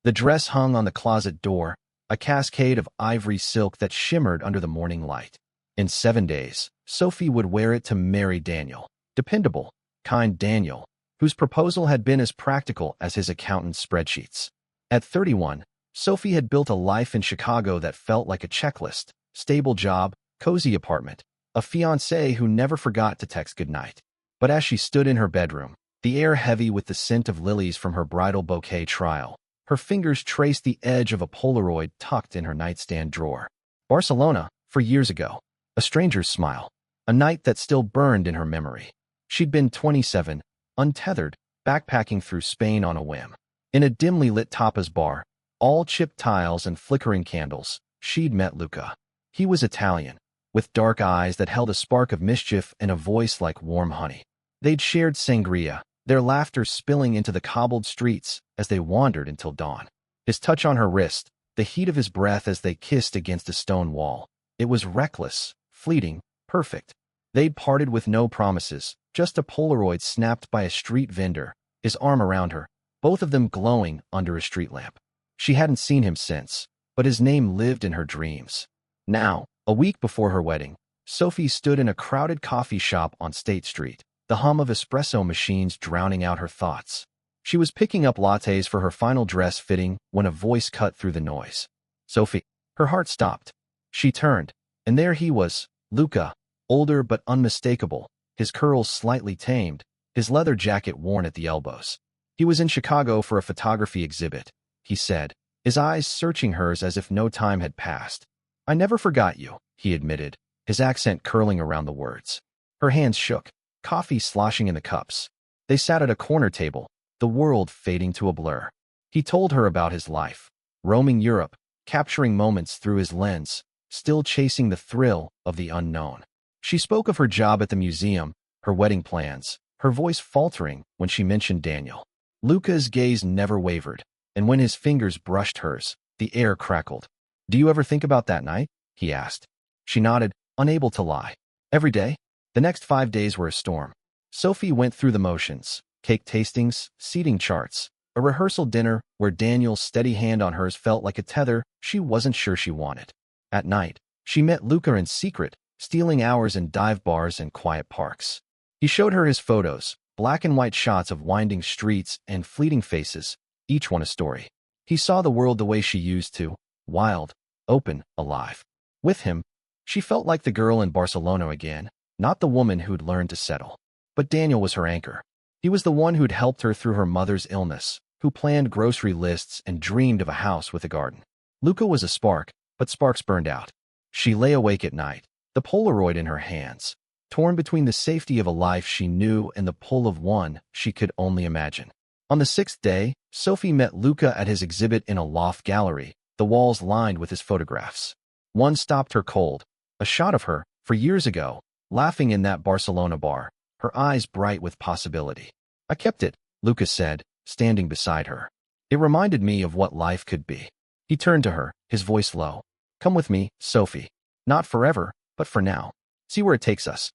The dress hung on the closet door, a cascade of ivory silk that shimmered under the morning light. In 7 days, Sophie would wear it to marry Daniel. Dependable, kind Daniel, whose proposal had been as practical as his accountant's spreadsheets. At 31, Sophie had built a life in Chicago that felt like a checklist: stable job, cozy apartment, a fiancé who never forgot to text goodnight. But as she stood in her bedroom, the air heavy with the scent of lilies from her bridal bouquet trial, her fingers traced the edge of a Polaroid tucked in her nightstand drawer. Barcelona, 4 years ago. A stranger's smile. A night that still burned in her memory. She'd been 27, untethered, backpacking through Spain on a whim. In a dimly lit tapas bar, all chipped tiles and flickering candles, she'd met Luca. He was Italian, with dark eyes that held a spark of mischief and a voice like warm honey. They'd shared sangria, their laughter spilling into the cobbled streets as they wandered until dawn. His touch on her wrist, the heat of his breath as they kissed against a stone wall. It was reckless, fleeting, perfect. They'd parted with no promises, just a Polaroid snapped by a street vendor, his arm around her, both of them glowing under a street lamp. She hadn't seen him since, but his name lived in her dreams. Now, a week before her wedding, Sophie stood in a crowded coffee shop on State Street, the hum of espresso machines drowning out her thoughts. She was picking up lattes for her final dress fitting when a voice cut through the noise. Sophie. Her heart stopped. She turned, and there he was, Luca, older but unmistakable, his curls slightly tamed, his leather jacket worn at the elbows. He was in Chicago for a photography exhibit, he said, his eyes searching hers as if no time had passed. I never forgot you, he admitted, his accent curling around the words. Her hands shook, coffee sloshing in the cups. They sat at a corner table, the world fading to a blur. He told her about his life, roaming Europe, capturing moments through his lens, still chasing the thrill of the unknown. She spoke of her job at the museum, her wedding plans, her voice faltering when she mentioned Daniel. Luca's gaze never wavered, and when his fingers brushed hers, the air crackled. Do you ever think about that night? He asked. She nodded, unable to lie. Every day? The next 5 days were a storm. Sophie went through the motions: cake tastings, seating charts, a rehearsal dinner where Daniel's steady hand on hers felt like a tether she wasn't sure she wanted. At night, she met Luca in secret, stealing hours in dive bars and quiet parks. He showed her his photos, black and white shots of winding streets and fleeting faces, each one a story. He saw the world the way she used to, wild, open, alive. With him, she felt like the girl in Barcelona again, not the woman who'd learned to settle. But Daniel was her anchor. He was the one who'd helped her through her mother's illness, who planned grocery lists and dreamed of a house with a garden. Luca was a spark, but sparks burned out. She lay awake at night, the Polaroid in her hands, torn between the safety of a life she knew and the pull of one she could only imagine. On the 6th day, Sophie met Luca at his exhibit in a loft gallery, the walls lined with his photographs. One stopped her cold, a shot of her, 4 years ago, laughing in that Barcelona bar, her eyes bright with possibility. I kept it, Luca said, standing beside her. It reminded me of what life could be. He turned to her, his voice low. Come with me, Sophie. Not forever, but for now. See where it takes us.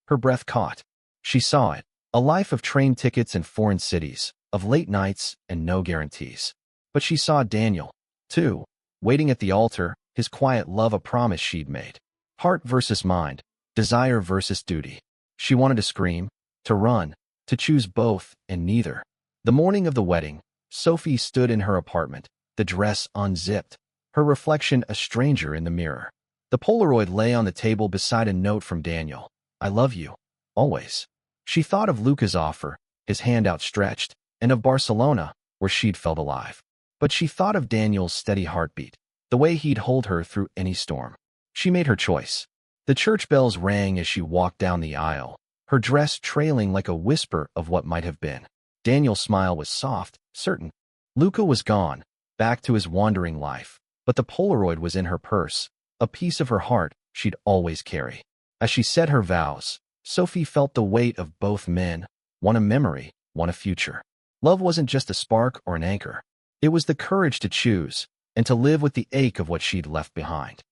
Her breath caught. She saw it. A life of train tickets in foreign cities, of late nights and no guarantees. But she saw Daniel, too, waiting at the altar, his quiet love a promise she'd made. Heart versus mind, desire versus duty. She wanted to scream, to run, to choose both and neither. The morning of the wedding, Sophie stood in her apartment, the dress unzipped, her reflection a stranger in the mirror. The Polaroid lay on the table beside a note from Daniel. I love you. Always. She thought of Luca's offer, his hand outstretched, and of Barcelona, where she'd felt alive. But she thought of Daniel's steady heartbeat, the way he'd hold her through any storm. She made her choice. The church bells rang as she walked down the aisle, her dress trailing like a whisper of what might have been. Daniel's smile was soft, certain. Luca was gone, back to his wandering life, but the Polaroid was in her purse, a piece of her heart she'd always carry. As she said her vows, Sophie felt the weight of both men, one a memory, one a future. Love wasn't just a spark or an anchor. It was the courage to choose, and to live with the ache of what she'd left behind.